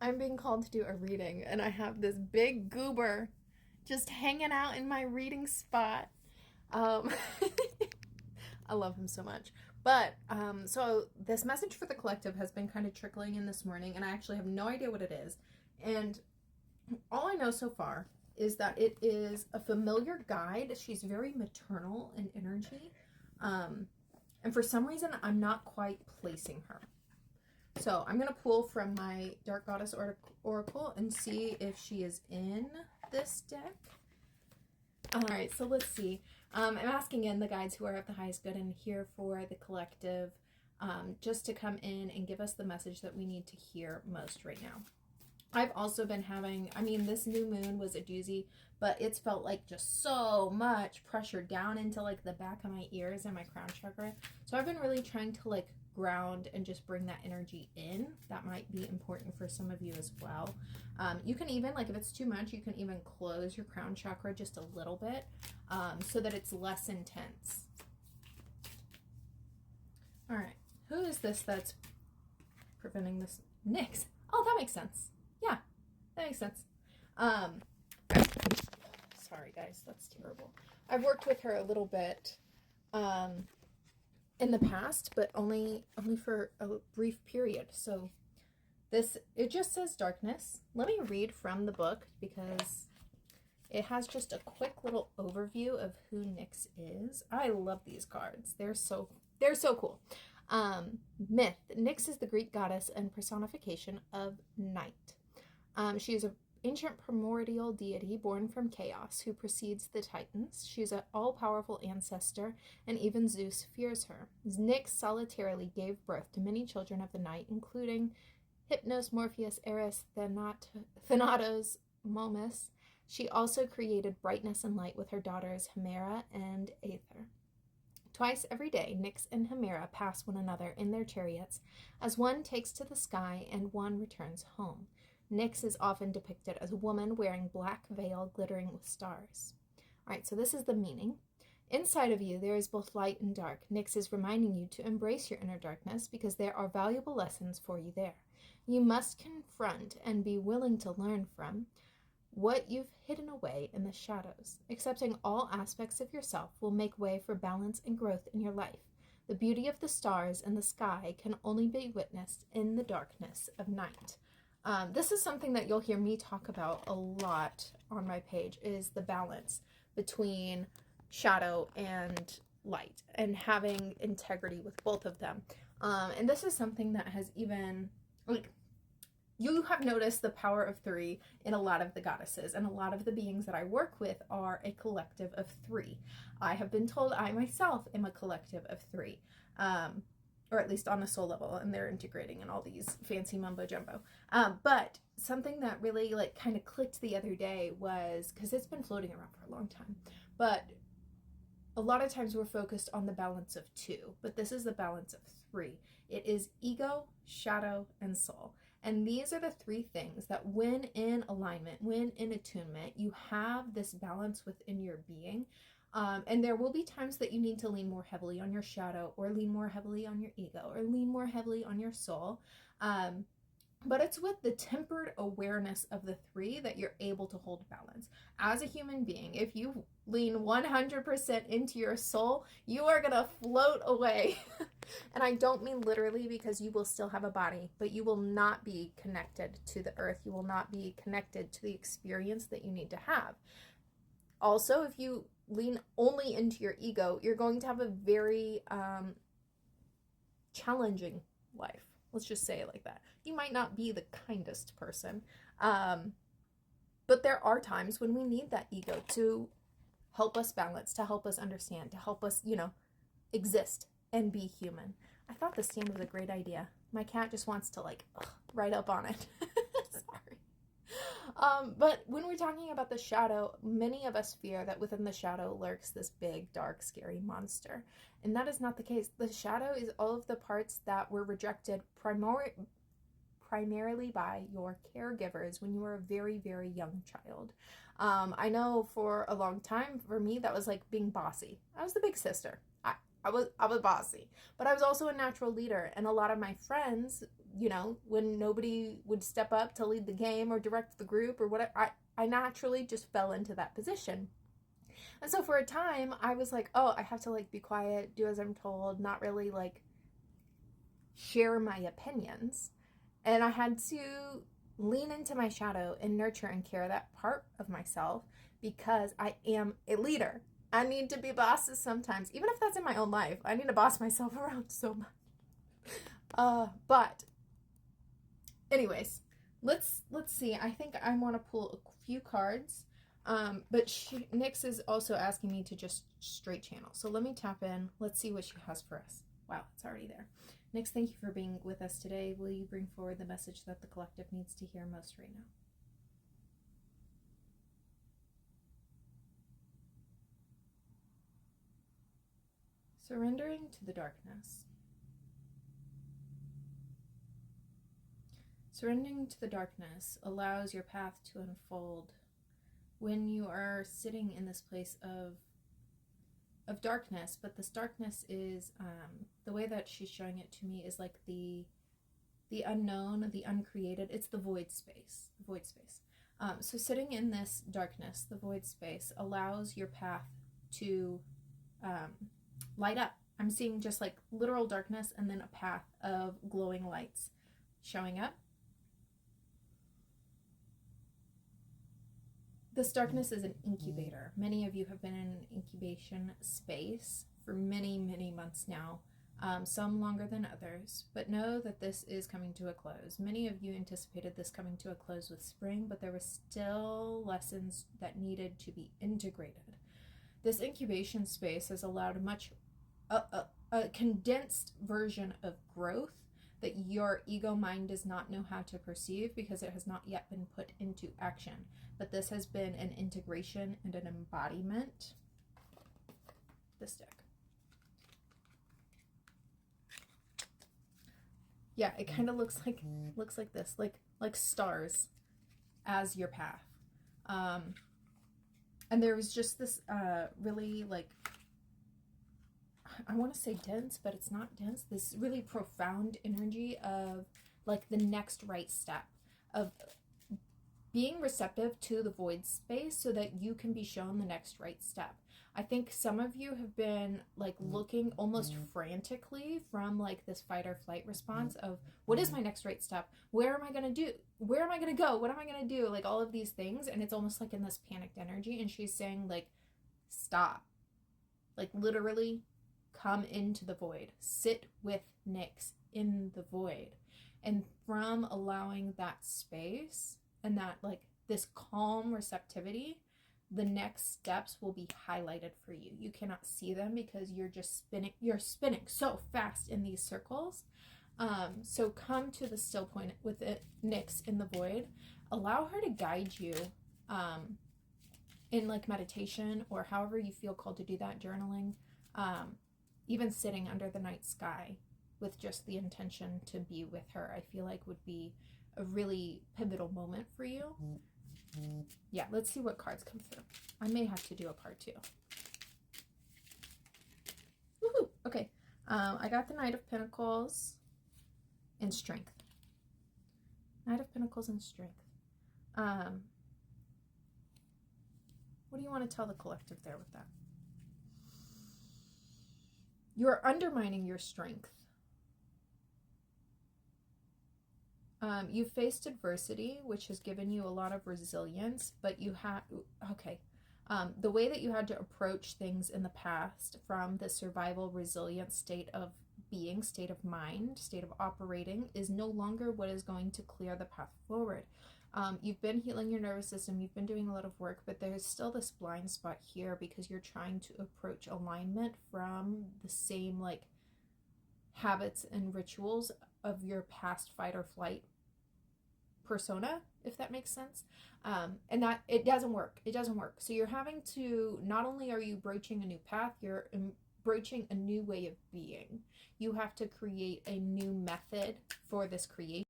I'm being called to do a reading, and I have this big goober just hanging out in my reading spot. Um, I love him so much. But so this message for the collective has been kind of trickling in this morning, and I actually have no idea what it is. And all I know so far is that it is a familiar guide. She's very maternal in energy. And for some reason, I'm not quite placing her. So I'm going to pull from my Dark Goddess Oracle and see if she is in this deck. All right, so let's see. I'm asking in the guides who are of the highest good and here for the collective just to come in and give us the message that we need to hear most right now. I've also been having, this new moon was a doozy, but it's felt like just so much pressure down into like the back of my ears and my crown chakra. So I've been really trying to like ground and just bring that energy in. That might be important for some of you as well. You can even, like if it's too much, you can even close your crown chakra just a little bit so that it's less intense. All right, who is this that's preventing this? NYX. Oh, that makes sense. Yeah, that makes sense. Sorry guys, that's terrible. I've worked with her a little bit in the past, but only for a brief period. So it just says darkness. Let me read from the book because it has just a quick little overview of who NYX is. I love these cards. They're so cool. Myth. NYX is the Greek goddess and personification of night. She is an ancient primordial deity born from chaos who precedes the Titans. She is an all-powerful ancestor, and even Zeus fears her. NYX solitarily gave birth to many children of the night, including Hypnos, Morpheus, Eris, Thanatos, Momus. She also created brightness and light with her daughters Hemera and Aether. Twice every day, NYX and Hemera pass one another in their chariots, as one takes to the sky and one returns home. NYX is often depicted as a woman wearing black veil glittering with stars. All right, so this is the meaning. Inside of you, there is both light and dark. NYX is reminding you to embrace your inner darkness because there are valuable lessons for you there. You must confront and be willing to learn from what you've hidden away in the shadows. Accepting all aspects of yourself will make way for balance and growth in your life. The beauty of the stars and the sky can only be witnessed in the darkness of night. This is something that you'll hear me talk about a lot on my page, is the balance between shadow and light and having integrity with both of them. And this is something that has even, like, you have noticed the power of three in a lot of the goddesses, and a lot of the beings that I work with are a collective of three. I have been told I myself am a collective of three. Or at least on a soul level, and they're integrating in all these fancy mumbo jumbo. But something that really like kind of clicked the other day was, because it's been floating around for a long time, but a lot of times we're focused on the balance of two, but this is the balance of three. It is ego, shadow, and soul. And these are the three things that when in alignment, when in attunement, you have this balance within your being. And there will be times that you need to lean more heavily on your shadow, or lean more heavily on your ego, or lean more heavily on your soul. But it's with the tempered awareness of the three that you're able to hold balance. As a human being, if you lean 100% into your soul, you are going to float away. And I don't mean literally, because you will still have a body, but you will not be connected to the earth. You will not be connected to the experience that you need to have. Also, if you lean only into your ego, you're going to have a very challenging life. Let's just say it like that. You might not be the kindest person, but there are times when we need that ego to help us balance, to help us understand, to help us, exist and be human. I thought the stand was a great idea. My cat just wants to right up on it. Sorry. But when we're talking about the shadow, many of us fear that within the shadow lurks this big, dark, scary monster. And that is not the case. The shadow is all of the parts that were rejected primarily by your caregivers when you were a very, very young child. I know for a long time, for me, that was like being bossy. I was the big sister. I was bossy, but I was also a natural leader. And a lot of my friends you know, when nobody would step up to lead the game or direct the group or whatever, I naturally just fell into that position. And so for a time, I was like, oh, I have to like be quiet, do as I'm told, not really like share my opinions. And I had to lean into my shadow and nurture and care that part of myself because I am a leader. I need to be bosses sometimes, even if that's in my own life. I need to boss myself around so much. But anyways, let's see. I think I want to pull a few cards. But NYX is also asking me to just straight channel. So let me tap in. Let's see what she has for us. Wow, it's already there. NYX, thank you for being with us today. Will you bring forward the message that the collective needs to hear most right now? Surrendering to the darkness. Surrendering to the darkness allows your path to unfold. When you are sitting in this place of darkness, but this darkness is, the way that she's showing it to me is like the unknown, the uncreated. It's the void space. So sitting in this darkness, the void space, allows your path to light up. I'm seeing just like literal darkness and then a path of glowing lights showing up. This darkness is an incubator. Many of you have been in an incubation space for many, many months now, some longer than others, but know that this is coming to a close. Many of you anticipated this coming to a close with spring, but there were still lessons that needed to be integrated. This incubation space has allowed a condensed version of growth that your ego mind does not know how to perceive because it has not yet been put into action. But this has been an integration and an embodiment. This deck. Yeah, it kind of looks like this, like stars as your path. And there was just this really like, I want to say dense, but it's not dense. This really profound energy of like the next right step, of being receptive to the void space so that you can be shown the next right step. I think some of you have been like looking almost frantically from like this fight or flight response of what is my next right step? Where am I going to do? Where am I going to go? What am I going to do? Like all of these things. And it's almost like in this panicked energy. And she's saying like, stop, like literally come into the void, sit with NYX in the void. And from allowing that space and that like this calm receptivity, the next steps will be highlighted for you. You cannot see them because you're spinning so fast in these circles. So come to the still point with it, NYX in the void. Allow her to guide you in like meditation or however you feel called to do that, journaling, even sitting under the night sky with just the intention to be with her, I feel like would be a really pivotal moment for you. Yeah, let's see what cards come through. I may have to do a part 2. Woohoo! Okay, I got the Knight of Pentacles and Strength. Knight of Pentacles and Strength. What do you want to tell the collective there with that? You are undermining your strength. You've faced adversity, which has given you a lot of resilience, but you have, the way that you had to approach things in the past from the survival resilient state of being, state of mind, state of operating is no longer what is going to clear the path forward. You've been healing your nervous system, you've been doing a lot of work, but there's still this blind spot here because you're trying to approach alignment from the same like habits and rituals of your past fight or flight persona, if that makes sense. And that it doesn't work. So you're having to, not only are you broaching a new path, you're broaching a new way of being. You have to create a new method for this creation.